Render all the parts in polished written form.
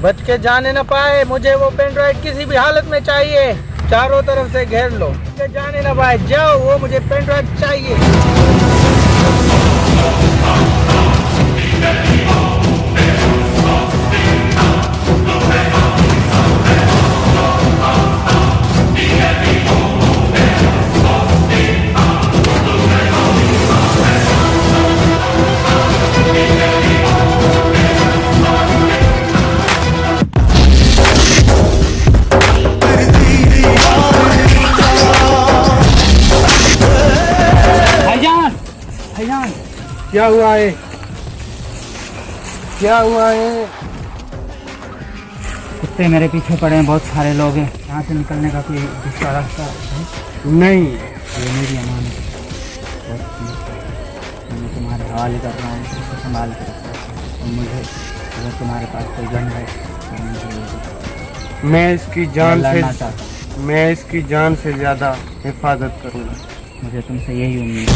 बच के जाने न पाए, मुझे वो पेन ड्राइव किसी भी हालत में चाहिए। चारों तरफ से घेर लो, जाने न पाए, जाओ, वो मुझे पेन ड्राइव चाहिए। क्या हुआ है? क्या हुआ है? कुत्ते मेरे पीछे पड़े हैं, बहुत सारे लोग हैं। यहाँ से निकलने का कोई दूसरा रास्ता है? नहीं, ये मेरी अमानत है, मैं तुम्हारे हवाले कर रहा हूँ, इसको संभाल कर रखो। मुझे अगर तुम्हारे पास कोई गन है तो मैं इसकी जान से ज़्यादा हिफाजत करूँगा। मुझे तुमसे यही उम्मीद है।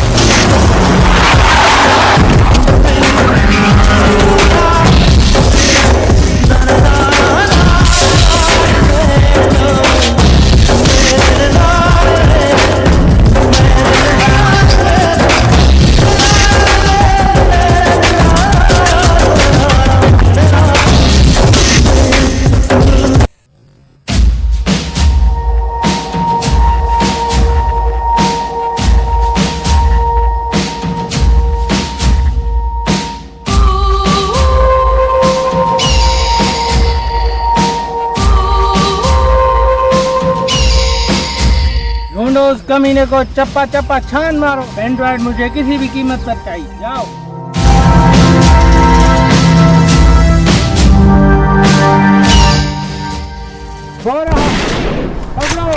उस कमीने को चप्पा चप्पा छान मारो। एंड्रॉइड मुझे किसी भी कीमत पर चाहिए, जाओ। हो रहा पकड़ो।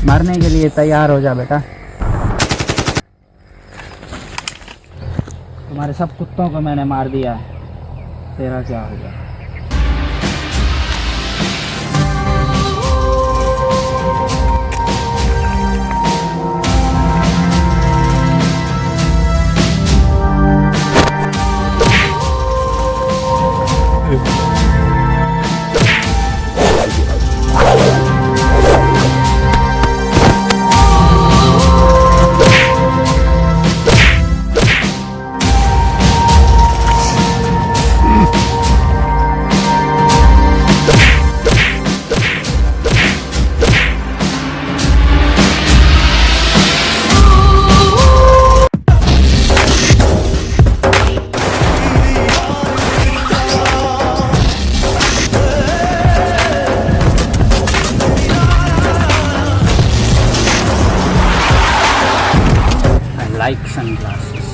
मरने के लिए तैयार हो जा बेटा। तुम्हारे सब कुत्तों को मैंने मार दिया है, तेरा क्या होगा? Like sunglasses.